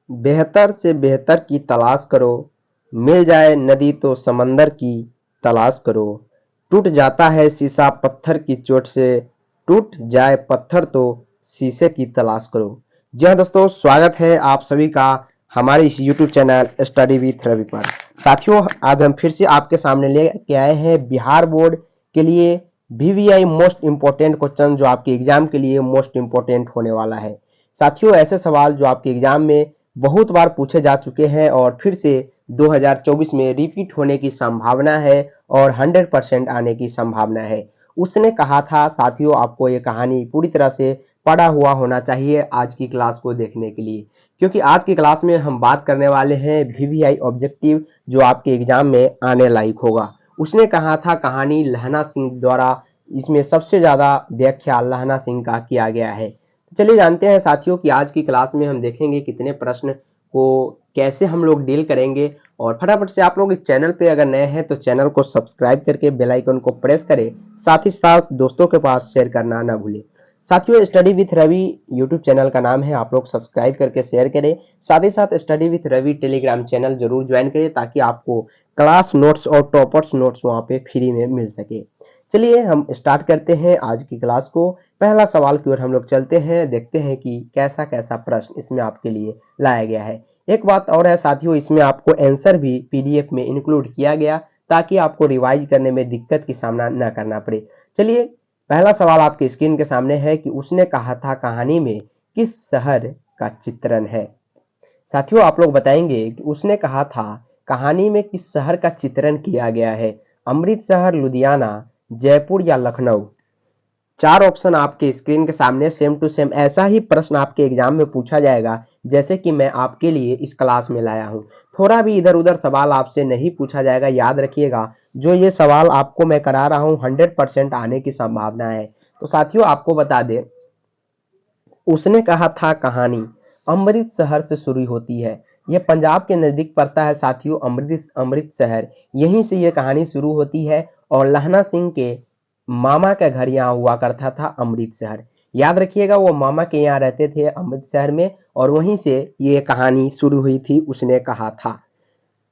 बेहतर से बेहतर की तलाश करो, मिल जाए नदी तो समंदर की तलाश करो। टूट जाता है शीशा पत्थर की चोट से, टूट जाए पत्थर तो शीशे की तलाश करो। जी हाँ दोस्तों, स्वागत है आप सभी का हमारे इस YouTube channel study with Ravi पर। साथियों, आज हम फिर से आपके सामने लेके आए हैं बिहार बोर्ड के लिए वीवीआई मोस्ट इंपोर्टेंट क्वेश्चन, जो आपके एग्जाम के लिए मोस्ट इंपोर्टेंट होने वाला है। साथियों, ऐसे सवाल जो आपके एग्जाम में बहुत बार पूछे जा चुके हैं और फिर से 2024 में रिपीट होने की संभावना है और 100% आने की संभावना है। उसने कहा था साथियों, आपको ये कहानी पूरी तरह से पढ़ा हुआ होना चाहिए आज की क्लास को देखने के लिए, क्योंकि आज की क्लास में हम बात करने वाले हैं वीवीआई ऑब्जेक्टिव जो आपके एग्जाम में आने लायक होगा। उसने कहा था कहानी लहना सिंह द्वारा, इसमें सबसे ज्यादा व्याख्या लहना सिंह का किया गया है। चलिए जानते हैं साथियों कि आज की क्लास में हम देखेंगे कितने प्रश्न को कैसे हम लोग डील करेंगे। और फटाफट से आप लोग इस चैनल पे अगर नए हैं तो चैनल को सब्सक्राइब करके बेल आइकन को प्रेस करें, साथ ही साथ दोस्तों के पास शेयर करना ना भूलें। साथियों, study with Ravi YouTube channel का नाम है, आप लोग सब्सक्राइब करके शेयर करें। साथ ही साथ study with Ravi Telegram channel जरूर ज्वाइन करें ताकि आपको क्लास नोट्स और टॉपर्स नोट्स वहां पे फ्री में मिल सके। चलिए हम स्टार्ट करते हैं आज की क्लास को। पहला सवाल की ओर हम लोग चलते हैं, देखते हैं कि कैसा कैसा प्रश्न इसमें आपके लिए लाया गया है। एक बात और है साथियों, इसमें आपको आंसर भी पीडीएफ में इंक्लूड किया गया ताकि आपको रिवाइज करने में दिक्कत की सामना न करना पड़े। चलिए, पहला सवाल आपकी स्क्रीन के सामने है कि उसने कहा था कहानी में किस शहर का चित्रण है। साथियों, आप लोग बताएंगे कि उसने कहा था कहानी में किस शहर का चित्रण किया गया है। अमृतसर, लुधियाना, जयपुर या लखनऊ। चार ऑप्शन आपके स्क्रीन के सामने, सेम टू सेम ऐसा ही प्रश्न आपके एग्जाम में पूछा जाएगा जैसे कि मैं आपके लिए इस क्लास में लाया हूं। थोड़ा भी इधर उधर सवाल आपसे नहीं पूछा जाएगा, याद रखिएगा। जो ये सवाल आपको मैं करा रहा हूं 100% आने की संभावना है। तो साथियों, आपको बता दें, उसने कहा था कहानी अमृतसर से शुरू होती है। यह पंजाब के नजदीक पड़ता है साथियों, अमृतसर। यहीं से यह कहानी शुरू होती है और लहना सिंह के मामा का घर यहाँ हुआ करता था अमृतसर। याद रखिएगा, वो मामा के यहाँ रहते थे अमृतसर में और वहीं से ये कहानी शुरू हुई थी, उसने कहा था।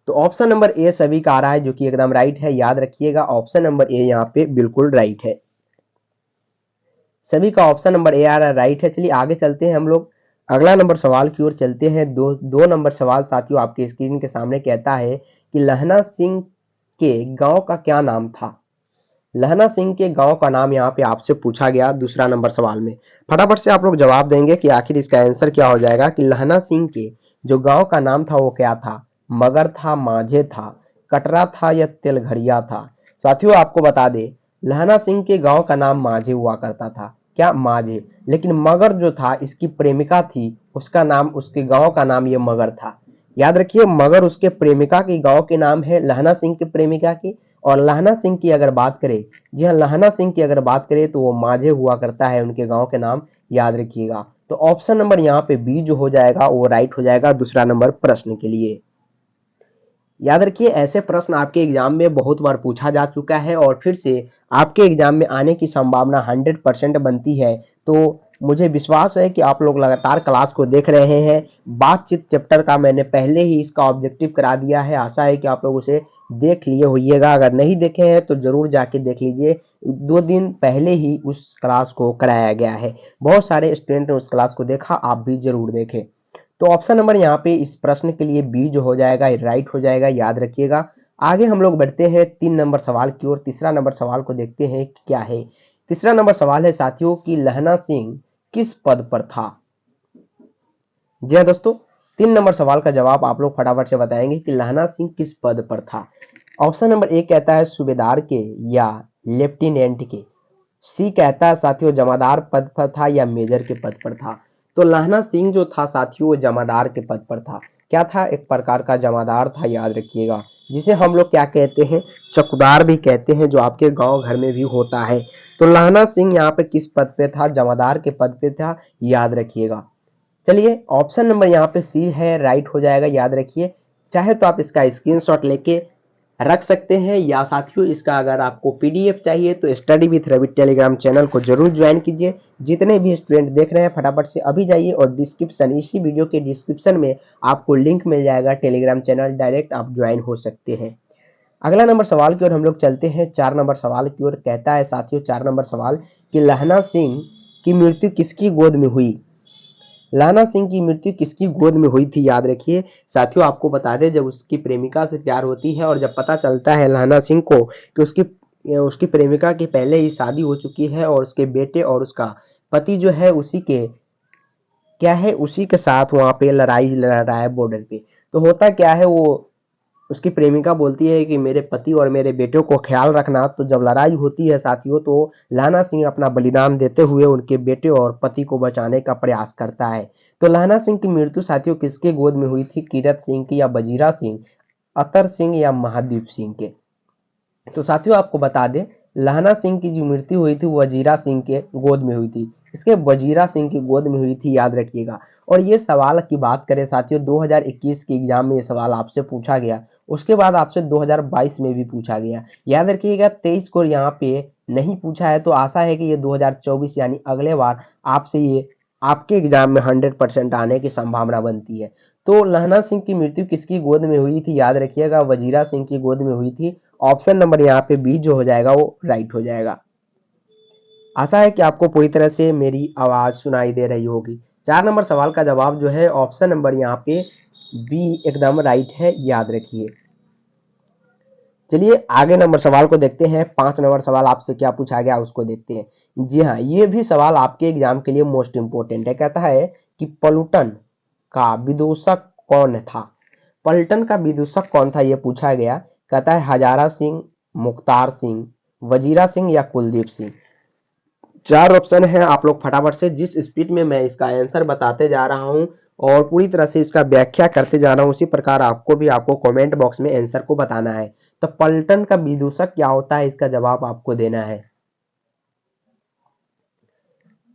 तो ऑप्शन नंबर ए सभी का आ रहा है जो कि एकदम राइट है। याद रखिएगा, ऑप्शन नंबर ए यहाँ पे बिल्कुल राइट है। सभी का ऑप्शन नंबर ए आ रहा है, राइट है। चलिए आगे चलते हैं हम लोग, अगला नंबर सवाल की ओर चलते हैं। दो नंबर सवाल साथियों आपके स्क्रीन के सामने कहता है कि लहना सिंह के गांव का क्या नाम था। लहना सिंह के गांव का नाम यहाँ पे आपसे पूछा गया दूसरा नंबर सवाल में। फटाफट से आप लोग जवाब देंगे कि आखिर इसका आंसर क्या हो जाएगा कि लहना सिंह के जो गांव का नाम था वो क्या था। मगर था, माझे था, कटरा था या तेलघरिया था। साथियों, आपको बता दे, लहना सिंह के गांव का नाम माझे हुआ करता था। क्या, माझे। लेकिन मगर जो था, इसकी प्रेमिका थी, उसका नाम, उसके गांव का नाम ये मगर था। याद रखिए, मगर उसके प्रेमिका की गांव के नाम है, लहना सिंह की प्रेमिका की। और लहना सिंह की अगर बात करें, जी हाँ, लहना सिंह की अगर बात करें तो वो माझे हुआ करता है उनके गांव के नाम। याद रखिएगा। तो ऑप्शन नंबर यहाँ पे बी जो हो जाएगा वो राइट हो जाएगा दूसरा नंबर प्रश्न के लिए। याद रखिए, ऐसे प्रश्न आपके एग्जाम में बहुत बार पूछा जा चुका है और फिर से आपके एग्जाम में आने की संभावना 100% बनती है। तो मुझे विश्वास है कि आप लोग लगातार क्लास को देख रहे हैं। बातचीत चैप्टर का मैंने पहले ही इसका ऑब्जेक्टिव करा दिया है, आशा है कि आप लोग उसे देख लिए होइएगा। अगर नहीं देखे हैं तो जरूर जाके देख लीजिए, 2 दिन पहले ही उस क्लास को कराया गया है। बहुत सारे स्टूडेंट ने उस क्लास को देखा, आप भी जरूर देखें। तो ऑप्शन नंबर यहाँ पे इस प्रश्न के लिए बी जो हो जाएगा राइट हो जाएगा, याद रखिएगा। आगे हम लोग बढ़ते हैं 3 नंबर सवाल की ओर। तीसरा नंबर सवाल को देखते हैं क्या है। तीसरा नंबर सवाल है साथियों कि लहना सिंह किस पद पर था। जी हाँ दोस्तों, 3 नंबर सवाल का जवाब आप लोग फटाफट से बताएंगे कि लहना सिंह किस पद पर था। ऑप्शन नंबर ए कहता है सूबेदार के या लेफ्टिनेंट के। सी कहता है साथियों जमादार पद पर था या मेजर के पद पर था। तो लहना सिंह जो था साथियों वो जमादार के पद पर था। क्या था, एक प्रकार का जमादार था, याद रखिएगा, जिसे हम लोग क्या कहते हैं, चौकीदार भी कहते हैं, जो आपके गांव घर में भी होता है। तो लहना सिंह यहाँ पे किस पद पे था, जमादार के पद पे था, याद रखिएगा। चलिए, ऑप्शन नंबर यहाँ पे सी है, राइट हो जाएगा, याद रखिए। चाहे तो आप इसका स्क्रीनशॉट लेके रख सकते हैं। या साथियों इसका अगर आपको पीडीएफ चाहिए तो study with Ravi Telegram channel को जरूर ज्वाइन कीजिए। जितने भी स्टूडेंट देख रहे हैं फटाफट से अभी जाइए और डिस्क्रिप्शन, इसी वीडियो के डिस्क्रिप्शन में आपको लिंक मिल जाएगा टेलीग्राम चैनल, डायरेक्ट आप ज्वाइन हो सकते हैं। अगला नंबर सवाल की ओर हम लोग चलते हैं। 4 नंबर सवाल की ओर कहता है साथियों 4 नंबर सवाल कि लहना सिंह की मृत्यु किसकी गोद में हुई। लहना सिंह की मृत्यु किसकी गोद में हुई थी, याद रखिए साथियों। आपको बता दें जब उसकी प्रेमिका से प्यार होती है और जब पता चलता है लहना सिंह को कि उसकी प्रेमिका की पहले ही शादी हो चुकी है और उसके बेटे और उसका पति जो है उसी के साथ वहां पे लड़ाई लड़ रहा है बॉर्डर पे। तो होता क्या है, वो उसकी प्रेमिका बोलती है कि मेरे पति और मेरे बेटों को ख्याल रखना। तो जब लड़ाई होती है साथियों तो लहना सिंह अपना बलिदान देते हुए उनके बेटे और पति को बचाने का प्रयास करता है। तो लहना सिंह की मृत्यु साथियों किसके गोद में हुई थी, कीरत सिंह की या बजीरा सिंह, अतर सिंह या महादीप सिंह के। तो साथियों आपको बता दें लहना सिंह की जो मृत्यु हुई थी वजीरा सिंह के गोद में हुई थी। इसके वजीरा सिंह की गोद में हुई थी, याद रखिएगा। और ये सवाल की बात करें साथियों 2021 के एग्जाम में ये सवाल आपसे पूछा गया। उसके बाद आपसे 2022 में भी पूछा गया, याद रखिएगा। 23 को यहाँ पे नहीं पूछा है, तो आशा है कि ये 2024 यानी अगले बार आपसे ये आपके एग्जाम में 100% आने की संभावना बनती है। तो लहना सिंह की मृत्यु किसकी गोद में हुई थी, याद रखिएगा वजीरा सिंह की गोद में हुई थी। ऑप्शन नंबर यहाँ पे बी जो हो जाएगा वो राइट हो जाएगा। आशा है कि आपको पूरी तरह से मेरी आवाज सुनाई दे रही होगी। 4 नंबर सवाल का जवाब जो है ऑप्शन नंबर यहाँ पे बी एकदम राइट है, याद रखिए। चलिए आगे नंबर सवाल को देखते हैं। 5 नंबर सवाल आपसे क्या पूछा गया उसको देखते हैं। जी हाँ, ये भी सवाल आपके एग्जाम के लिए मोस्ट इंपोर्टेंट है। कहता है कि पलटन का विदूषक कौन था। पलटन का विदूषक कौन था ये पूछा गया। कहता है हजारा सिंह, मुख्तार सिंह, वजीरा सिंह या कुलदीप सिंह। 4 ऑप्शन है, आप लोग फटाफट से, जिस स्पीड में मैं इसका आंसर बताते जा रहा हूं और पूरी तरह से इसका व्याख्या करते जा रहा हूं उसी प्रकार आपको कमेंट बॉक्स में आंसर को बताना है। तो पलटन का विदूषक क्या होता है, इसका जवाब आपको देना है।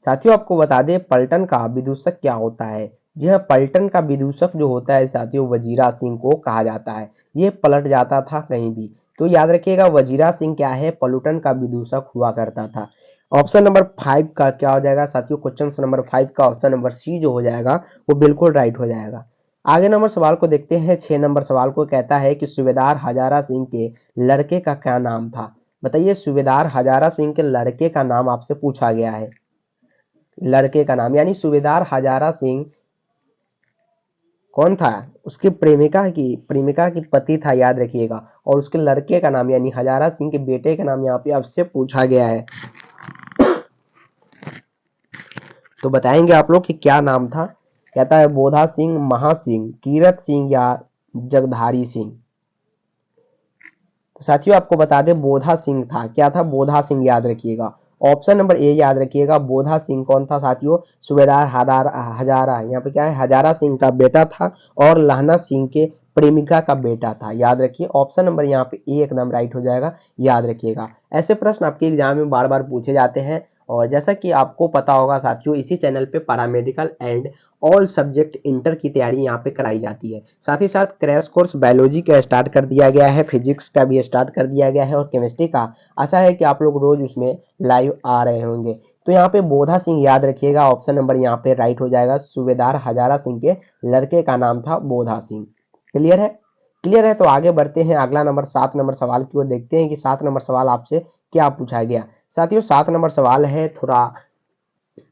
साथियों आपको बता दें पलटन का विदूषक क्या होता है। जी हाँ, पलटन का विदूषक जो होता है साथियों वजीरा सिंह को कहा जाता है। ये पलट जाता था कहीं भी। तो याद रखिएगा वजीरा सिंह क्या है, पलटन का विदूषक हुआ करता था। ऑप्शन नंबर 5 का क्या हो जाएगा साथियों, क्वेश्चन नंबर 5 का ऑप्शन नंबर सी जो हो जाएगा वो बिल्कुल राइट हो जाएगा। आगे नंबर सवाल को देखते हैं। 6 नंबर सवाल को कहता है कि सूबेदार हजारा सिंह के लड़के का क्या नाम था। बताइए सूबेदार हजारा सिंह के लड़के का नाम आपसे पूछा गया है। लड़के का नाम यानी सूबेदार हजारा सिंह कौन था, उसकी प्रेमिका की पति था, याद रखिएगा। और उसके लड़के का नाम यानी हजारा सिंह के बेटे का नाम यहाँ पे आपसे पूछा गया है। तो बताएंगे आप लोग कि क्या नाम था। कहता है बोधा सिंह, महासिंह, कीरत सिंह या जगधारी सिंह। तो साथियों आपको बता दें बोधा सिंह था। क्या था, बोधा सिंह, याद रखिएगा। ऑप्शन नंबर ए याद रखिएगा। बोधा सिंह कौन था साथियों, सूबेदार हजारा यहाँ पे क्या है हजारा सिंह का बेटा था और लहना सिंह के प्रेमिका का बेटा था, याद रखिए। ऑप्शन नंबर यहाँ पे ए एकदम राइट हो जाएगा, याद रखिएगा। ऐसे प्रश्न आपके एग्जाम में बार बार पूछे जाते हैं। और जैसा कि आपको पता होगा साथियों इसी चैनल पे paramedical and all subject inter की तैयारी यहाँ पे कराई जाती है। साथ ही साथ क्रैश कोर्स बायोलॉजी का स्टार्ट कर दिया गया है, फिजिक्स का भी स्टार्ट कर दिया गया है और केमिस्ट्री का। आशा है कि आप लोग रोज उसमें लाइव आ रहे होंगे। तो यहाँ पे बोधा सिंह याद रखिएगा, ऑप्शन नंबर यहाँ पे राइट हो जाएगा। सूबेदार हजारा सिंह के लड़के का नाम था बोधा सिंह। क्लियर है, क्लियर है। तो आगे बढ़ते हैं। अगला नंबर 7 नंबर सवाल की ओर देखते हैं कि 7 नंबर सवाल आपसे क्या पूछा गया। साथियों 7 नंबर सवाल है, थोड़ा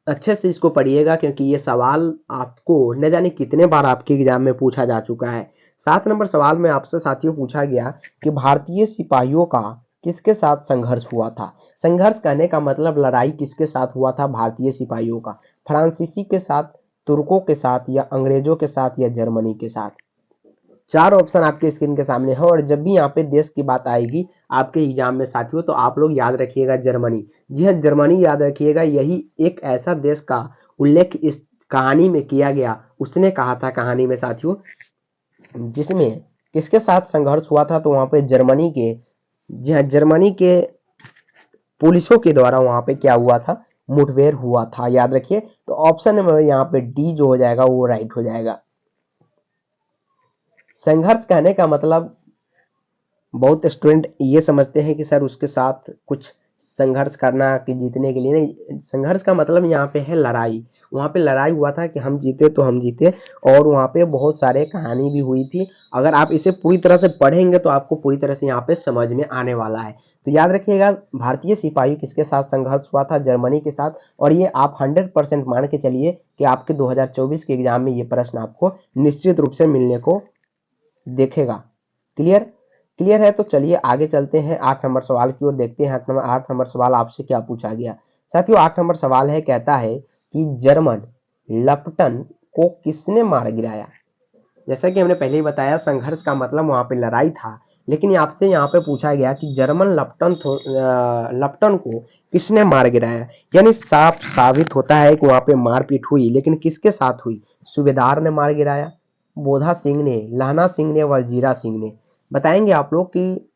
अच्छे से इसको पढ़िएगा क्योंकि ये सवाल आपको न जाने कितने बार आपके एग्जाम में पूछा जा चुका है। 7 नंबर सवाल में आपसे साथियों पूछा गया कि भारतीय सिपाहियों का किसके साथ संघर्ष हुआ था। संघर्ष कहने का मतलब लड़ाई किसके साथ हुआ था भारतीय सिपाहियों का, फ्रांसीसी के साथ, तुर्कों के साथ या अंग्रेजों के साथ या जर्मनी के साथ। 4 ऑप्शन आपके स्क्रीन के सामने है और जब भी यहाँ पे देश की बात आएगी आपके एग्जाम में साथियों तो आप लोग याद रखिएगा जर्मनी। जी हाँ, जर्मनी याद रखिएगा। यही एक ऐसा देश का उल्लेख इस कहानी में किया गया। उसने कहा था कहानी में साथियों जिसमें किसके साथ संघर्ष हुआ था, तो वहां पे जर्मनी के, जी हाँ, जर्मनी के पुलिसों के द्वारा वहां पे क्या हुआ था, मुठभेड़ हुआ था, याद रखिए। तो ऑप्शन नंबर यहाँ पे डी जो हो जाएगा वो राइट हो जाएगा। संघर्ष कहने का मतलब बहुत स्टूडेंट ये समझते हैं कि सर उसके साथ कुछ संघर्ष करना कि जीतने के लिए, नहीं, संघर्ष का मतलब यहाँ पे है लड़ाई। वहाँ पे लड़ाई हुआ था कि हम जीते तो हम जीते, और वहाँ पे बहुत सारे कहानी भी हुई थी। अगर आप इसे पूरी तरह से पढ़ेंगे तो आपको पूरी तरह से यहाँ पे समझ में आने वाला है। तो याद रखिएगा, भारतीय सिपाही किसके साथ संघर्ष हुआ था? जर्मनी के साथ। और ये आप 100% मान के चलिए कि आपके 2024 के एग्जाम में ये प्रश्न आपको निश्चित रूप से मिलने को देखेगा। क्लियर? क्लियर है? तो चलिए आगे चलते हैं 8 नंबर सवाल की ओर, देखते हैं 8 नंबर सवाल आपसे क्या पूछा गया। साथियों 8 नंबर सवाल है, कहता है कि जर्मन लपटन को किसने मार गिराया? जैसा कि हमने पहले ही बताया, संघर्ष का मतलब वहां पे लड़ाई था, लेकिन आपसे यहाँ पे पूछा गया कि जर्मन लपटन को किसने मार गिराया। यानी साफ साबित होता है कि वहां पे मारपीट हुई, लेकिन किसके साथ हुई? सूबेदार ने मार गिराया, बोधा सिंह ने, लहना सिंह ने, वजीरा सिंह ने। बताएंगे आप लोग कि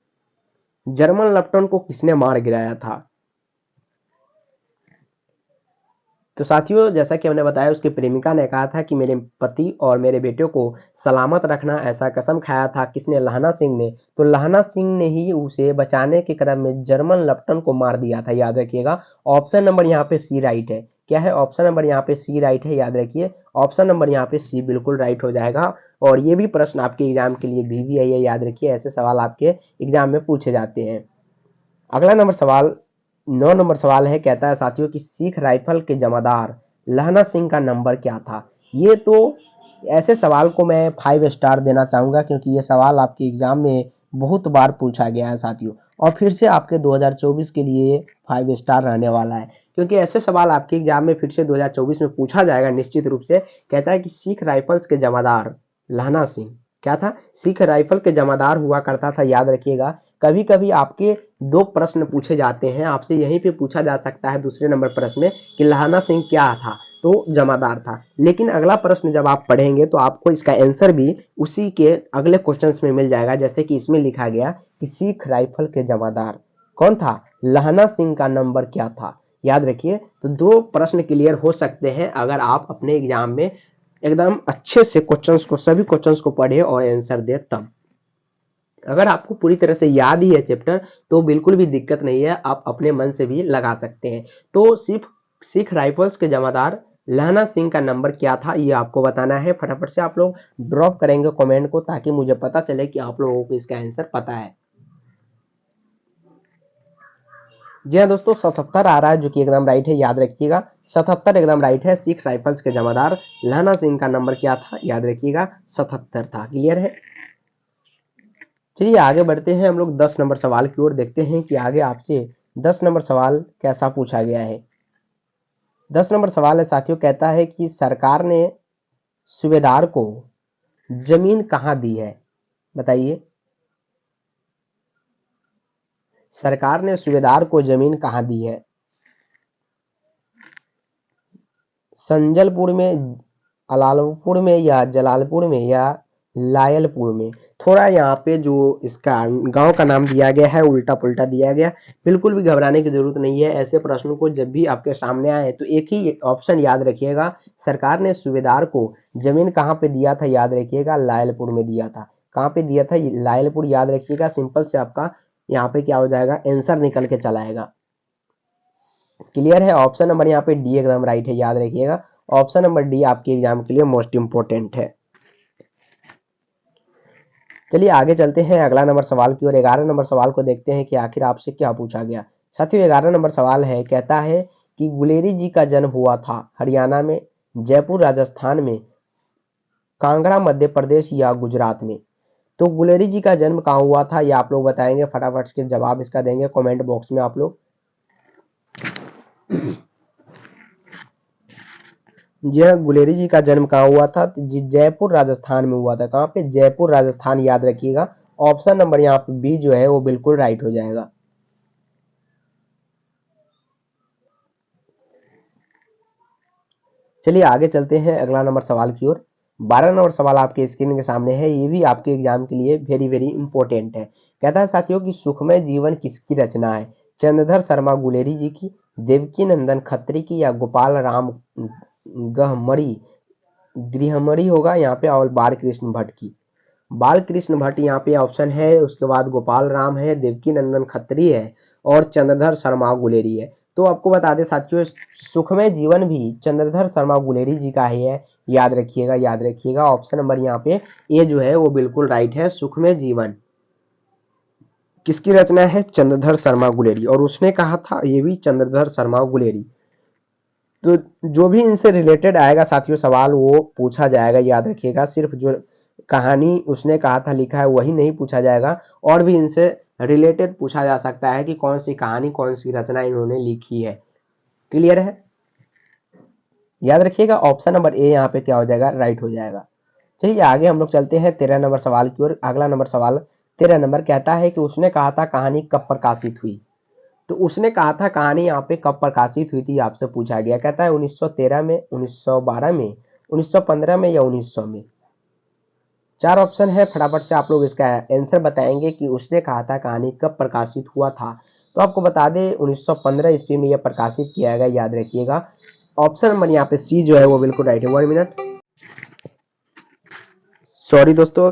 जर्मन लपटन को किसने मार गिराया था? तो साथियों जैसा कि हमने बताया, उसकी प्रेमिका ने कहा था कि मेरे पति और मेरे बेटे को सलामत रखना, ऐसा कसम खाया था। किसने? लहना सिंह ने। तो लहना सिंह ने ही उसे बचाने के क्रम में जर्मन लपटन को मार दिया था, याद रखिएगा। ऑप्शन नंबर यहाँ पे सी राइट है। क्या है? ऑप्शन नंबर यहाँ पे सी राइट है, याद रखिए। ऑप्शन नंबर यहाँ पे सी बिल्कुल राइट हो जाएगा। और ये भी प्रश्न आपके एग्जाम के लिए भी आई है, याद रखिए। ऐसे सवाल आपके एग्जाम में पूछे जाते हैं। अगला नंबर सवाल 9 नंबर सवाल है, कहता है साथियों कि सिख राइफल के जमादार लहना सिंह का नंबर क्या था? ये तो ऐसे सवाल को मैं 5 स्टार देना चाहूंगा, क्योंकि ये सवाल आपके एग्जाम में बहुत बार पूछा गया है साथियों, और फिर से आपके 2024 के लिए 5 स्टार रहने वाला है, क्योंकि ऐसे सवाल आपके एग्जाम में फिर से 2024 में पूछा जाएगा निश्चित रूप से। कहता है कि सिख राइफल्स के जमादार लहना सिंह क्या था? सिख राइफल के जमादार हुआ करता था, याद रखिएगा। कभी कभी आपके 2 प्रश्न पूछे जाते हैं, आपसे यहीं पे पूछा जा सकता है दूसरे नंबर प्रश्न में कि लहना सिंह क्या था? तो जमादार था। लेकिन अगला प्रश्न जब आप पढ़ेंगे तो आपको इसका आंसर भी उसी के अगले क्वेश्चंस में मिल जाएगा। जैसे कि इसमें लिखा गया कि सिख राइफल के जमादार कौन था? लहना सिंह का नंबर क्या था? याद रखिए। तो 2 प्रश्न क्लियर हो सकते हैं अगर आप अपने एग्जाम में एकदम अच्छे से क्वेश्चंस को, सभी क्वेश्चंस को पढ़े और आंसर दे तब। अगर आपको पूरी तरह से याद ही है चैप्टर तो बिल्कुल भी दिक्कत नहीं है, आप अपने मन से भी लगा सकते हैं। तो सिर्फ सिख राइफल्स के जमादार लहना सिंह का नंबर क्या था, ये आपको बताना है। फटाफट से आप लोग ड्रॉप करेंगे कमेंट को, ताकि मुझे पता चले कि आप लोगों को इसका आंसर पता है। जी हाँ दोस्तों, 77 आ रहा है, जो कि एकदम राइट है, याद रखिएगा। 77 एकदम राइट है। सिख राइफल्स के जमादार लहना सिंह का नंबर क्या था? याद रखिएगा, 77 था। क्लियर है? चलिए आगे बढ़ते हैं हम लोग 10 नंबर सवाल की ओर, देखते हैं कि आगे आपसे 10 नंबर सवाल कैसा पूछा गया है। 10 नंबर सवाल है साथियों, कहता है कि सरकार ने सूबेदार को जमीन कहां दी है? बताइए, सरकार ने सूबेदार को जमीन कहां दी है? संजलपुर में, अलालपुर में, या जलालपुर में, या लायलपुर में? थोड़ा यहाँ पे जो इसका गांव का नाम दिया गया है उल्टा पुल्टा दिया गया। बिल्कुल भी घबराने की जरूरत नहीं है। ऐसे प्रश्नों को जब भी आपके सामने आए तो एक ही ऑप्शन याद रखिएगा। सरकार ने सूबेदार को जमीन कहाँ पे दिया था? याद रखिएगा, लायलपुर में दिया था। कहाँ पे दिया था? लायलपुर, याद रखिएगा। सिंपल से आपका यहाँ पे क्या हो जाएगा? आंसर निकल के चला आएगा। क्लियर है? ऑप्शन नंबर यहाँ पे डी एकदम राइट है, याद रखिएगा। ऑप्शन नंबर डी आपके एग्जाम के लिए मोस्ट इंपोर्टेंट है। चलिए आगे चलते हैं अगला नंबर सवाल की ओर। 11 नंबर सवाल को देखते हैं कि आखिर आपसे क्या पूछा गया। साथियों 11 नंबर सवाल है, कहता है कि गुलेरी जी का जन्म हुआ था हरियाणा में, जयपुर राजस्थान में, कांगड़ा मध्य प्रदेश, या गुजरात में? तो गुलेरी जी का जन्म कहाँ हुआ था, ये आप लोग बताएंगे। फटाफट से जवाब इसका देंगे कमेंट बॉक्स में आप लोग। यह गुलेरी जी का जन्म कहाँ हुआ था? जी जयपुर राजस्थान में हुआ था। कहाँ पे? जयपुर राजस्थान, याद रखिएगा। ऑप्शन नंबर यहाँ पे बी जो है वो बिल्कुल राइट हो जाएगा। चलिए आगे चलते हैं अगला नंबर सवाल की ओर। 12 नंबर सवाल आपके स्क्रीन के सामने है, ये भी आपके एग्जाम के लिए वेरी वेरी इंपॉर्टेंट है। कहता है साथियों कि सुखमय जीवन किसकी रचना है? चंद्रधर शर्मा गुलेरी जी की, देवकी नंदन खत्री की, या गोपाल राम गहमरी, गृहमरी होगा यहाँ पे, और बाल कृष्ण भट्ट की? बाल कृष्ण भट्ट यहाँ पे ऑप्शन है, उसके बाद गोपाल राम है, देवकी नंदन खत्री है और चंद्रधर शर्मा गुलेरी है। तो आपको बता दें साथियों, सुखमय जीवन भी चंद्रधर शर्मा गुलेरी जी का ही है, याद रखिएगा, याद रखिएगा। ऑप्शन नंबर यहाँ पे ए जो है वो बिल्कुल राइट है। सुखमय जीवन किसकी रचना है? चंद्रधर शर्मा गुलेरी। और उसने कहा था, ये भी चंद्रधर शर्मा गुलेरी। तो जो भी इनसे रिलेटेड आएगा साथियों सवाल, वो पूछा जाएगा, याद रखिएगा। सिर्फ जो कहानी उसने कहा था लिखा है वही नहीं पूछा जाएगा, और भी इनसे रिलेटेड पूछा जा सकता है कि कौन सी कहानी, कौन सी रचना इन्होंने लिखी है। क्लियर है? याद रखिएगा, ऑप्शन नंबर ए यहाँ पे क्या हो जाएगा? राइट हो जाएगा। चलिए आगे हम लोग चलते हैं 13 नंबर सवाल की ओर। अगला नंबर सवाल 13 नंबर कहता है कि उसने कहा था कहानी कब प्रकाशित हुई। तो उसने कहा था कहानी यहाँ पे कब प्रकाशित हुई थी, आपसे पूछा गया। कहता है 1913 में, 1912 में, 1915 में या 1900 में। चार ऑप्शन है, फटाफट से आप लोग इसका आंसर बताएंगे कि उसने कहा था कहानी कब प्रकाशित हुआ था। तो आपको बता दें 1915 ईस्वी में यह प्रकाशित किया गया, याद रखिएगा। ऑप्शन नंबर यहाँ पे सी जो है वो बिल्कुल राइट है। 1 मिनट, सॉरी दोस्तों,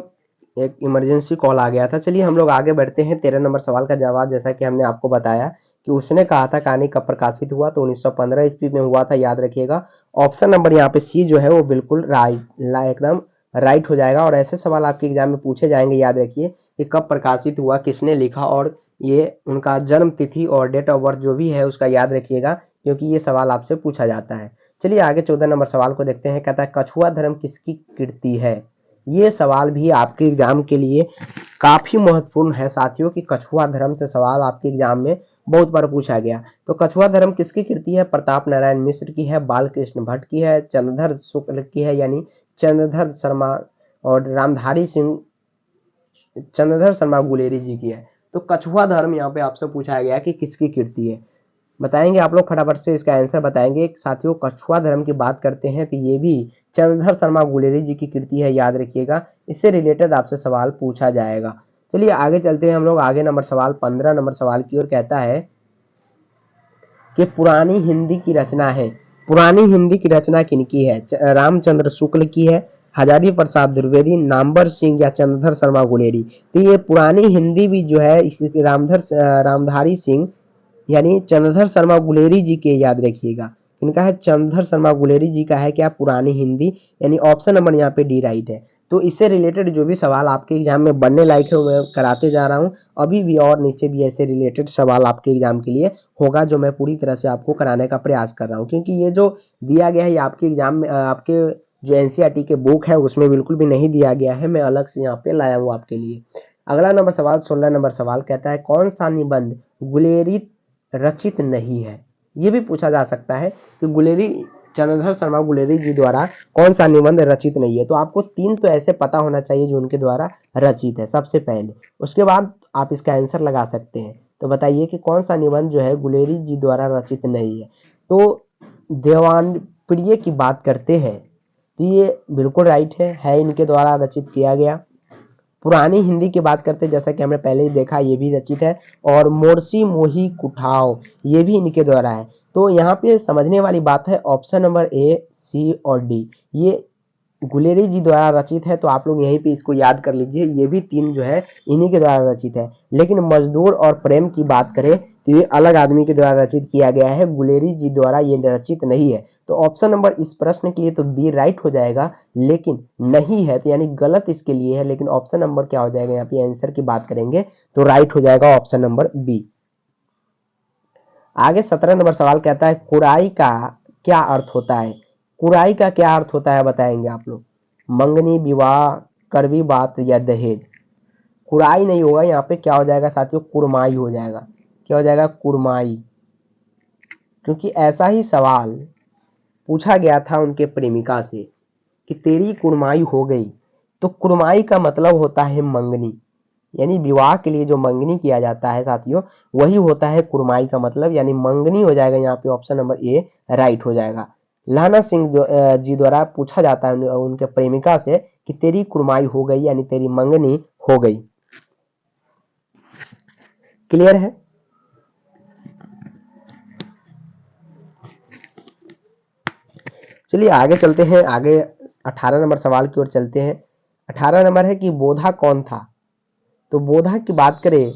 एक इमरजेंसी कॉल आ गया था। चलिए हम लोग आगे बढ़ते हैं। 13 नंबर सवाल का जवाब, जैसा कि हमने आपको बताया कि उसने कहा था कहानी कब प्रकाशित हुआ, तो 1915 ईस्वी में हुआ था, याद रखिएगा। ऑप्शन नंबर यहाँ पे सी जो है वो बिल्कुल राइट, एकदम राइट हो जाएगा। और ऐसे सवाल आपके एग्जाम में पूछे जाएंगे, याद रखिए, कि कब प्रकाशित हुआ, किसने लिखा, और ये उनका जन्म तिथि और डेट ऑफ बर्थ जो भी है उसका याद रखिएगा, क्योंकि ये सवाल आपसे पूछा जाता है। चलिए आगे 14 नंबर सवाल को देखते हैं। कहता है कछुआ धर्म किसकी कृति है। ये सवाल भी आपके एग्जाम के लिए काफी महत्वपूर्ण है साथियों, कि कछुआ धर्म से सवाल आपके एग्जाम में बहुत बार पूछा गया। तो कछुआ धर्म किसकी कृति है? प्रताप नारायण मिश्र की है, बाल कृष्ण भट्ट की है, चंद्रधर शुक्ल की है यानी चंद्रधर शर्मा, और रामधारी सिंह, चंद्रधर शर्मा गुलेरी जी की है। तो कछुआ धर्म यहाँ पे आपसे पूछा गया कि किसकी कृति है, बताएंगे आप लोग, फटाफट से इसका आंसर बताएंगे साथियों। कछुआ धर्म की बात करते हैं तो ये भी चंद्रधर शर्मा गुलेरी जी की कृति है, याद रखिएगा। इससे रिलेटेड आपसे सवाल पूछा जाएगा। चलिए आगे चलते हैं हम लोग। आगे नंबर सवाल 15 नंबर सवाल की ओर। कहता है कि पुरानी हिंदी की रचना है। पुरानी हिंदी की रचना किनकी है? रामचंद्र शुक्ल की है, हजारी प्रसाद द्विवेदी, नामवर सिंह या चंद्रधर शर्मा गुलेरी। तो ये पुरानी हिंदी भी जो है रामधारी सिंह यानी चंद्रधर शर्मा गुलेरी जी के, याद रखिएगा। इनका है चंद्रधर शर्मा गुलेरी जी का है क्या? पुरानी हिंदी, यानी ऑप्शन नंबर यहाँ पे डी राइट है। तो इससे रिलेटेड जो भी सवाल आपके एग्जाम में बनने लायक है मैं कराते जा रहा हूँ। अभी भी और नीचे भी ऐसे रिलेटेड सवाल आपके एग्जाम के लिए होगा, जो मैं पूरी तरह से आपको कराने का प्रयास कर रहा हूँ, क्योंकि ये जो दिया गया है आपके एग्जाम में, आपके जो एनसीईआरटी के बुक है उसमें बिल्कुल भी नहीं दिया गया है, मैं अलग से यहाँ पे लाया हूँ आपके लिए। अगला नंबर सवाल 16 नंबर सवाल कहता है कौन सा निबंध गुलेरी रचित नहीं है। ये भी पूछा जा सकता है कि गुलेरी, चंद्रधर शर्मा गुलेरी जी द्वारा कौन सा निबंध रचित नहीं है। तो आपको 3 तो ऐसे पता होना चाहिए जो उनके द्वारा रचित है सबसे पहले, उसके बाद आप इसका आंसर लगा सकते हैं। तो बताइए कि कौन सा निबंध जो है गुलेरी जी द्वारा रचित नहीं है। तो देवान प्रिय की बात करते हैं तो ये बिल्कुल राइट है इनके द्वारा रचित किया गया। पुरानी हिंदी की बात करते हैं, जैसा कि हमने पहले ही देखा, ये भी रचित है। और मोरसी मोही कुठाव, ये भी इनके द्वारा है। तो यहाँ पे समझने वाली बात है, ऑप्शन नंबर ए, सी और डी ये गुलेरी जी द्वारा रचित है। तो आप लोग यहीं पे इसको याद कर लीजिए, ये भी 3 जो है इन्हीं के द्वारा रचित है। लेकिन मजदूर और प्रेम की बात करें तो ये अलग आदमी के द्वारा रचित किया गया है, गुलेरी जी द्वारा ये रचित नहीं है। तो ऑप्शन नंबर इस प्रश्न के लिए तो बी राइट हो जाएगा, लेकिन नहीं है तो यानी गलत इसके लिए है। लेकिन ऑप्शन नंबर क्या हो जाएगा, यहाँ पे आंसर की बात करेंगे तो राइट हो जाएगा ऑप्शन नंबर बी। आगे 17 नंबर सवाल कहता है कुराई का क्या अर्थ होता है। कुराई का क्या अर्थ होता है बताएंगे आप लोग। मंगनी, विवाह, कड़वी बात या दहेज। कुराई नहीं होगा यहाँ पे, क्या हो जाएगा साथियों? कुरमाई हो जाएगा। क्या हो जाएगा? कुरमाई। क्योंकि ऐसा ही सवाल पूछा गया था उनके प्रेमिका से कि तेरी कुरमाई हो गई। तो कुरमाई का मतलब होता है मंगनी, यानी विवाह के लिए जो मंगनी किया जाता है साथियों, वही होता है कुरमाई का मतलब, यानी मंगनी हो जाएगा यहाँ पे। ऑप्शन नंबर ए राइट हो जाएगा। लहना सिंह जी द्वारा पूछा जाता है उनके प्रेमिका से कि तेरी कुरमाई हो गई, यानी तेरी मंगनी हो गई। क्लियर है? चलिए आगे चलते हैं। आगे 18 नंबर सवाल की ओर चलते हैं। 18 नंबर है कि बोधा कौन था। तो बोधा की बात करें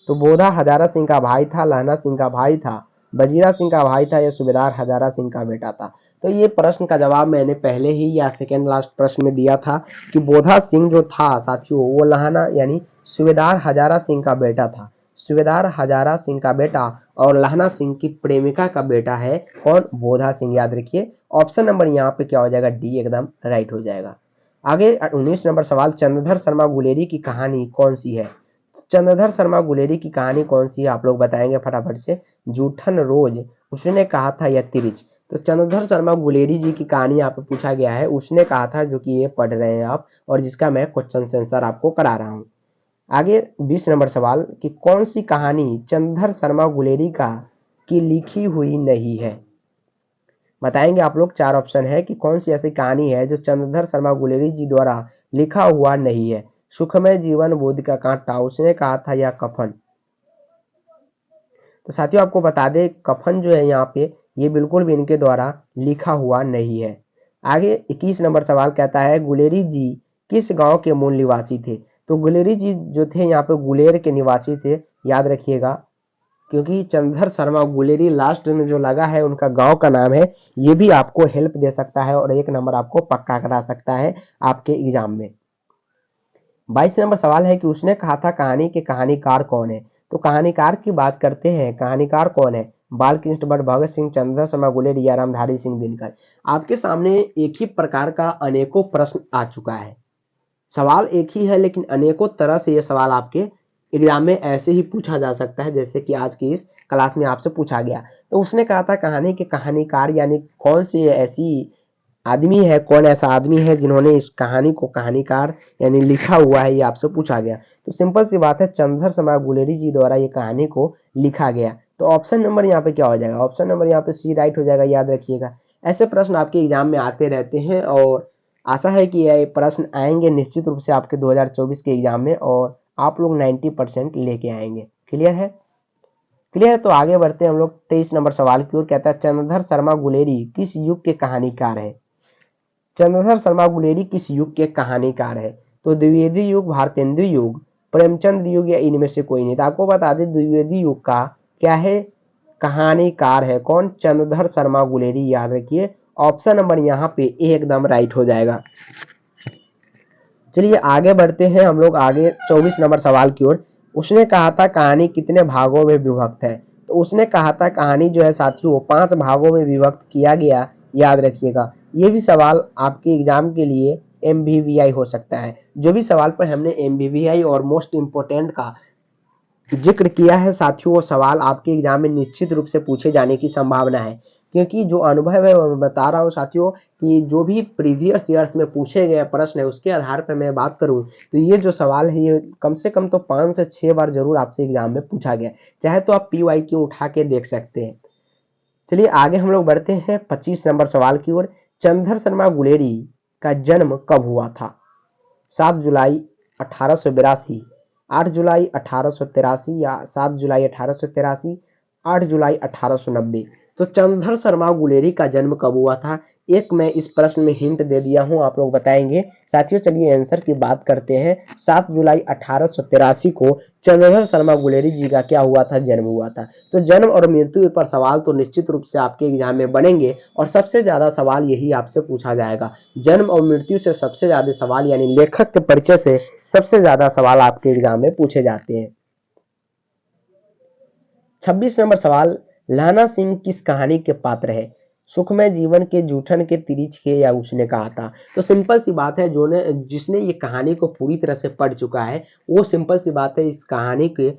तो बोधा हजारा सिंह का भाई था, लहना सिंह का भाई था, वजीरा सिंह का भाई था या सूबेदार हजारा सिंह का बेटा था। तो ये प्रश्न का जवाब मैंने पहले ही या सेकेंड लास्ट प्रश्न में दिया था कि बोधा सिंह जो था साथियों वो लहना यानी सूबेदार हजारा सिंह का बेटा था। सूबेदार हजारा सिंह का बेटा और लहना सिंह की प्रेमिका का बेटा है कौन, बोधा सिंह। याद रखिए ऑप्शन नंबर यहाँ पे क्या हो जाएगा, डी एकदम राइट हो जाएगा। आगे 19 नंबर सवाल, चंद्रधर शर्मा गुलेरी की कहानी कौन सी है। चंद्रधर शर्मा गुलेरी की कहानी कौन सी है आप लोग बताएंगे फटाफट से। जूठन रोज, उसने कहा था या तिरिच। तो चंद्रधर शर्मा गुलेरी जी की कहानी यहाँ पे पूछा गया है, उसने कहा था, जो कि ये पढ़ रहे हैं आप और जिसका मैं क्वेश्चन आंसर आपको करा रहा हूँ। आगे 20 नंबर सवाल कि कौन सी कहानी चंद्रधर शर्मा गुलेरी का की लिखी हुई नहीं है। बताएंगे आप लोग, चार ऑप्शन है कि कौन सी ऐसी कहानी है जो चंद्रधर शर्मा गुलेरी जी द्वारा लिखा हुआ नहीं है। सुखमय जीवन, बोध का कांटा, उसने कहा था या कफन। तो साथियों आपको बता दें कफन जो है यहाँ पे ये बिल्कुल भी इनके द्वारा लिखा हुआ नहीं है। आगे 21 नंबर सवाल कहता है गुलेरी जी किस गांव के मूल निवासी थे। तो गुलेरी जी जो थे यहाँ पे गुलेर के निवासी थे, याद रखिएगा, क्योंकि चंद्रधर शर्मा गुलेरी लास्ट में जो लगा है उनका गांव का नाम है। ये भी आपको हेल्प दे सकता है और एक नंबर आपको पक्का करा सकता है आपके एग्जाम में। 22 नंबर सवाल है कि उसने कहा था कहानी के कहानीकार कौन है। तो कहानीकार की बात करते हैं, कहानीकार कौन है, बाल कृष्ण भट्ट, भगत सिंह, चंद्रधर शर्मा गुलेरी या रामधारी सिंह दिनकर। आपके सामने एक ही प्रकार का अनेकों प्रश्न आ चुका है, सवाल एक ही है लेकिन अनेकों तरह से ये सवाल आपके एग्जाम में ऐसे ही पूछा जा सकता है जैसे कि आज की इस क्लास में आपसे पूछा गया। तो उसने कहा था कहानी के कहानीकार यानी कौन सी ऐसी आदमी है, कौन ऐसा आदमी है जिन्होंने इस कहानी को कहानीकार यानी लिखा हुआ है, ये आपसे पूछा गया। तो सिंपल सी बात है, चंद्रधर शर्मा गुलेरी जी द्वारा ये कहानी को लिखा गया। तो ऑप्शन नंबर यहाँ पे क्या हो जाएगा, ऑप्शन नंबर यहाँ पे सी राइट हो जाएगा। याद रखिएगा ऐसे प्रश्न आपके एग्जाम में आते रहते हैं और आशा है कि ये प्रश्न आएंगे निश्चित रूप से आपके 2024 के एग्जाम में और आप लोग 90% लेके आएंगे। क्लियर है, क्लियर है। तो आगे बढ़ते हैं हम लोग 23 नंबर सवाल की ओर। कहता है चंद्रधर शर्मा गुलेरी किस युग के कहानीकार है। चंद्रधर शर्मा गुलेरी किस युग के कहानीकार है। तो द्विवेदी युग, भारतेंदु युग, प्रेमचंद युग या इनमें से कोई नहीं। तो आपको बता दें द्विवेदी युग का क्या है, कहानीकार है कौन, चंद्रधर शर्मा गुलेरी। याद रखिए ऑप्शन नंबर यहाँ पे एकदम राइट हो जाएगा। चलिए आगे बढ़ते हैं हम लोग आगे 24 नंबर सवाल की ओर। उसने कहा था कहानी कितने भागों में विभक्त है। तो उसने कहा था कहानी जो है साथियों 5 भागों में विभक्त किया गया। याद रखिएगा ये भी सवाल आपके एग्जाम के लिए MVVI हो सकता है। जो भी सवाल पर हमने MVVI और मोस्ट इंपोर्टेंट का जिक्र किया है साथियों, वो सवाल आपके एग्जाम में निश्चित रूप से पूछे जाने की संभावना है, क्योंकि जो अनुभव है वो मैं बता रहा हूँ साथियों कि जो भी प्रीवियस ईयर्स में पूछे गए प्रश्न है उसके आधार पर मैं बात करूँ तो ये जो सवाल है ये कम से कम तो 5 से 6 बार जरूर आपसे एग्जाम में पूछा गया, चाहे तो आप PYQ उठा के देख सकते हैं। चलिए आगे हम लोग बढ़ते हैं 25 नंबर सवाल की ओर। चंद्रधर शर्मा गुलेरी का जन्म कब हुआ था। 7 जुलाई 1882, 8 जुलाई 1883 या 7 जुलाई 1883, 8 जुलाई 1890। तो चंद्रधर शर्मा गुलेरी का जन्म कब हुआ था, एक मैं इस प्रश्न में हिंट दे दिया हूं, आप लोग बताएंगे। साथियों चलिए आंसर की बात करते हैं। 7 जुलाई 1883 को चंद्रधर शर्मा गुलेरी जी का क्या हुआ था, जन्म हुआ था। तो जन्म और मृत्यु पर सवाल तो निश्चित रूप से आपके एग्जाम में बनेंगे और सबसे ज्यादा सवाल यही आपसे पूछा जाएगा। जन्म और मृत्यु से सबसे ज्यादा सवाल यानी लेखक के परिचय से सबसे ज्यादा सवाल आपके एग्जाम में पूछे जाते हैं। 26 नंबर सवाल, लहना सिंह किस कहानी के पात्र है। सुखमय जीवन के, जूठन के, तिरिच के या उसने कहा था। तो सिंपल सी बात है, जो ने जिसने ये कहानी को पूरी तरह से पढ़ चुका है वो सिंपल सी बात है इस कहानी के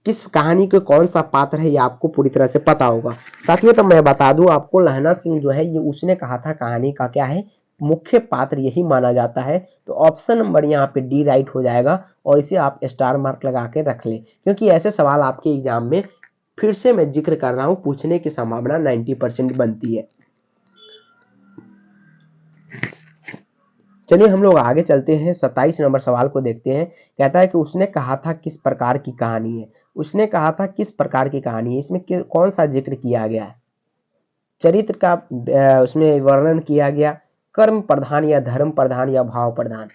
किस कहानी के कौन सा पात्र है ये आपको पूरी तरह से पता होगा। साथियों तो मैं बता दूं आपको, लहना सिंह जो है ये उसने कहा था कहानी का क्या है, मुख्य पात्र यही माना जाता है। तो ऑप्शन नंबर यहाँ पे डी राइट हो जाएगा और इसे आप स्टार मार्क लगा के रख लें, क्योंकि ऐसे सवाल आपके एग्जाम में फिर से मैं जिक्र कर रहा हूं पूछने की संभावना 90% बनती है। चलिए हम लोग आगे चलते हैं 27 नंबर सवाल को देखते हैं। कहता है कि उसने कहा था किस प्रकार की कहानी है। उसने कहा था किस प्रकार की कहानी है, इसमें कौन सा जिक्र किया गया है, चरित्र का उसमें वर्णन किया गया, कर्म प्रधान या धर्म प्रधान या भाव प्रधान।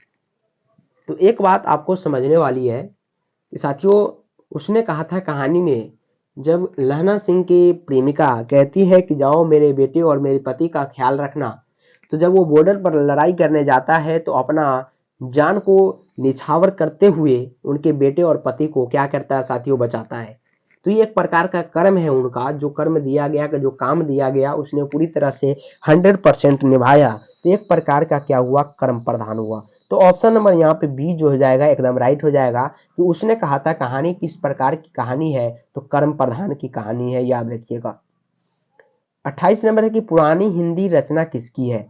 तो एक बात आपको समझने वाली है कि साथियों, उसने कहा था कहानी में, जब लहना सिंह की प्रेमिका कहती है कि जाओ मेरे बेटे और मेरे पति का ख्याल रखना, तो जब वो बॉर्डर पर लड़ाई करने जाता है तो अपना जान को निछावर करते हुए उनके बेटे और पति को क्या करता है साथियों, बचाता है। तो ये एक प्रकार का कर्म है उनका, जो कर्म दिया गया, जो काम दिया गया उसने पूरी तरह से 100% निभाया। तो एक प्रकार का क्या हुआ, कर्म प्रधान हुआ। तो ऑप्शन नंबर यहाँ पे बी जो हो जाएगा एकदम राइट हो जाएगा। कि उसने कहा था कहानी किस प्रकार की कहानी है, तो कर्म प्रधान की कहानी है, याद रखिएगा। 28 नंबर है कि पुरानी हिंदी रचना किसकी है।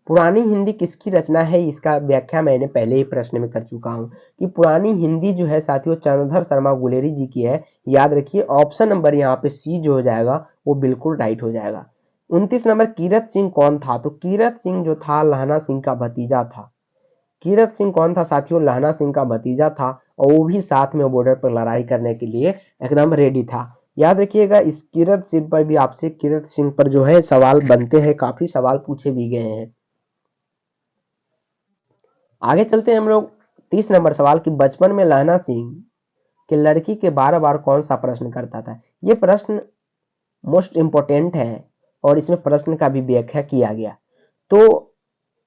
पुरानी हिंदी किसकी रचना है, इसका व्याख्या मैंने पहले ही प्रश्न में कर चुका हूं कि पुरानी हिंदी जो है साथियों चंद्रधर शर्मा गुलेरी जी की है। याद रखिए ऑप्शन नंबर यहाँ पे सी जो हो जाएगा वो बिल्कुल राइट हो जाएगा। 29 नंबर कीरत सिंह कौन था, तो कीरत सिंह जो था लहना सिंह का भतीजा था। कीरत सिंह कौन था साथियों, लहना सिंह का भतीजा था, और वो भी साथ में बॉर्डर पर लड़ाई करने के लिए एकदम रेडी था। याद रखिएगा इस कीरत सिंह पर भी आपसे कीरत सिंह पर जो है सवाल बनते हैं, काफी सवाल पूछे भी गए हैं। आगे चलते हैं हम लोग 30 नंबर सवाल की, बचपन में लहना सिंह के लड़की के बार बार कौन सा प्रश्न करता था। ये प्रश्न मोस्ट इंपोर्टेंट है और इसमें प्रश्न का भी व्याख्या किया गया। तो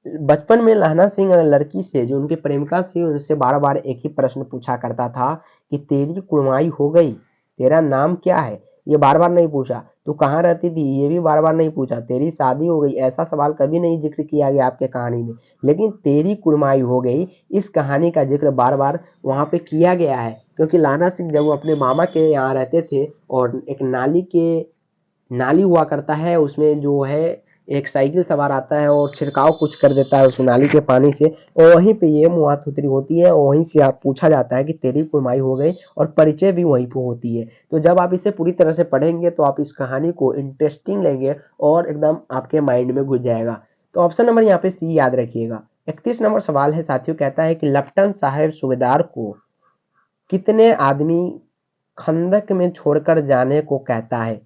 बचपन में लहना सिंह लड़की से, जो उनकी प्रेमिका थी, उनसे बार बार एक ही प्रश्न पूछा करता था कि तेरी कुड़माई हो गई, तेरा नाम क्या है। ये बार बार नहीं पूछा। तू कहाँ रहती थी, ये भी बार बार नहीं पूछा। तेरी शादी हो गई, ऐसा सवाल कभी नहीं जिक्र किया गया आपके कहानी में। लेकिन तेरी कुड़माई हो गई, इस कहानी का जिक्र बार बार वहां पे किया गया है। क्योंकि लहना सिंह जब वो अपने मामा के यहाँ रहते थे और एक नाली हुआ करता है, उसमें जो है एक साइकिल सवार आता है और छिड़काव कुछ कर देता है उस नाली के पानी से, और वहीं पे ये मुआथुतरी होती है और वहीं से आप पूछा जाता है कि तेरी कुड़माई हो गई, और परिचय भी वहीं पे होती है। तो जब आप इसे पूरी तरह से पढ़ेंगे तो आप इस कहानी को इंटरेस्टिंग लेंगे और एकदम आपके माइंड में घुस जाएगा। तो ऑप्शन नंबर यहाँ पे सी याद रखिएगा। 31 नंबर सवाल है साथियों, कहता है कि लेफ्टिनेंट साहब सूबेदार को कितने आदमी खंदक में छोड़कर जाने को कहता है।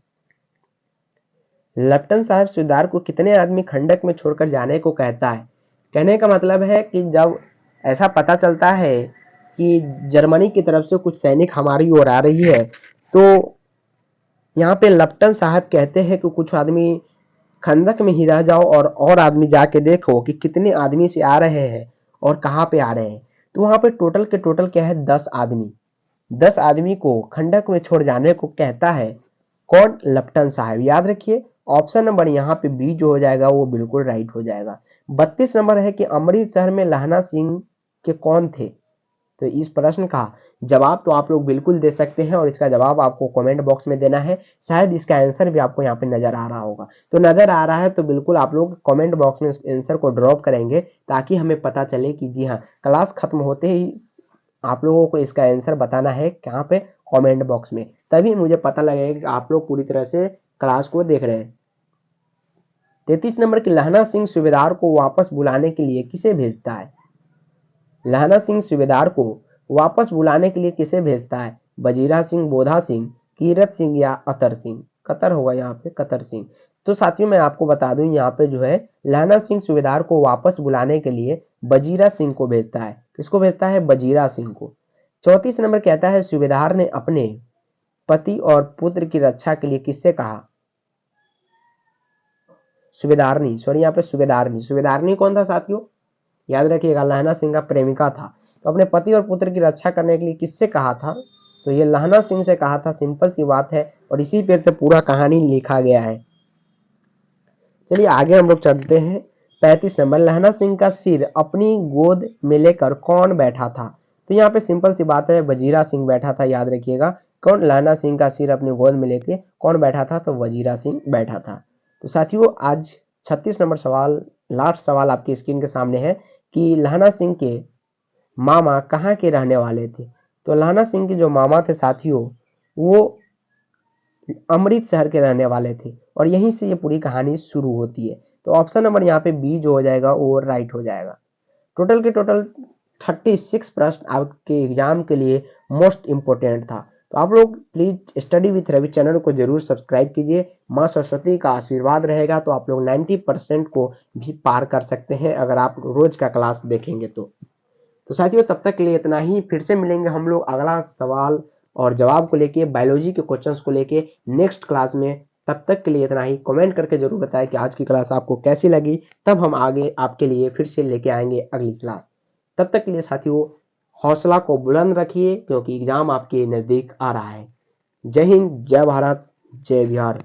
लेफ्टिनेंट साहब सूबेदार को कितने आदमी खंडक में छोड़कर जाने को कहता है। कहने का मतलब है कि जब ऐसा पता चलता है कि जर्मनी की तरफ से कुछ सैनिक हमारी ओर आ रही है, तो यहाँ पे लेफ्टिनेंट साहब कहते हैं कि कुछ आदमी खंदक में ही रह जाओ और आदमी जाके देखो कि कितने आदमी से आ रहे हैं और कहाँ पे आ रहे हैं। तो वहां पे टोटल के टोटल क्या है, 10 आदमी। 10 आदमी को खंडक में छोड़ जाने को कहता है कौन, लेफ्टिनेंट साहब। याद रखिए ऑप्शन नंबर यहाँ पे बी जो हो जाएगा वो बिल्कुल राइट हो जाएगा। 32 नंबर है कि अमृतसर में लहना सिंह के कौन थे। तो इस प्रश्न का जवाब तो आप लोग बिल्कुल दे सकते हैं और इसका जवाब आपको कमेंट बॉक्स में देना है। शायद इसका आंसर भी आपको यहाँ पे नजर आ रहा होगा। तो नजर आ रहा है तो बिल्कुल आप लोग कमेंट बॉक्स में आंसर को ड्रॉप करेंगे, ताकि हमें पता चले कि जी हाँ, क्लास खत्म होते ही आप लोगों को इसका आंसर बताना है कहाँ पे, कमेंट बॉक्स में। तभी मुझे पता लगेगा कि आप लोग पूरी तरह से क्लास को देख रहे हैं। 33 नंबर की, लहना सिंह सूबेदार को वापस बुलाने के लिए किसे भेजता है। लहना सिंह सूबेदार को वापस बुलाने के लिए किसे भेजता है। बजीरा सिंह, बोधा सिंह, कीरत सिंह या अतर सिंह। कतर होगा यहाँ पे, कतर सिंह। तो साथियों मैं आपको बता दूं यहाँ पे जो है लहना सिंह सूबेदार को वापस बुलाने के लिए बजीरा सिंह को भेजता है। किसको भेजता है, बजीरा सिंह को। 34 नंबर कहता है सूबेदार ने अपने पति और पुत्र की रक्षा के लिए किससे कहा। सूबेदारनी, सॉरी यहाँ पे सूबेदारनी। सूबेदारनी कौन था साथियों, याद रखिएगा लहना सिंह का प्रेमिका था। तो अपने पति और पुत्र की रक्षा करने के लिए किससे कहा था, तो ये लहना सिंह से कहा था। सिंपल सी बात है और इसी पे से पूरा कहानी लिखा गया है। चलिए आगे हम लोग चलते हैं। 35 नंबर, लहना सिंह का सिर अपनी गोद में लेकर कौन बैठा था। तो यहाँ पे सिंपल सी बात है, वजीरा सिंह बैठा था। याद रखिएगा कौन, लहना सिंह का सिर अपनी गोद में लेके कौन बैठा था, तो वजीरा सिंह बैठा था। तो साथियों आज 36 नंबर सवाल, लास्ट सवाल आपकी स्क्रीन के सामने है कि लहना सिंह के मामा कहाँ के रहने वाले थे। तो लहना सिंह के जो मामा थे साथियों, वो अमृतसर के रहने वाले थे और यहीं से ये पूरी कहानी शुरू होती है। तो ऑप्शन नंबर यहाँ पे बी जो हो जाएगा वो राइट हो जाएगा। टोटल के टोटल 36 प्रश्न आपके एग्जाम के लिए मोस्ट इंपोर्टेंट था। तो आप लोग please study with Ravi channel को जरूर सब्सक्राइब कीजिए। माँ सरस्वती का आशीर्वाद रहेगा तो आप लोग 90% को भी पार कर सकते हैं अगर आप रोज का क्लास देखेंगे तो। तो साथियों तब तक के लिए इतना ही, फिर से मिलेंगे हम लोग अगला सवाल और जवाब को लेके, बायोलॉजी के क्वेश्चंस को लेके नेक्स्ट क्लास में। तब तक के लिए इतना ही। कमेंट करके जरूर बताएं कि आज की क्लास आपको कैसी लगी, तब हम आगे आपके लिए फिर से लेके आएंगे अगली क्लास। तब तक के लिए साथियों हौसला को बुलंद रखिए, क्योंकि एग्जाम आपके नजदीक आ रहा है। जय हिंद, जय भारत, जय बिहार।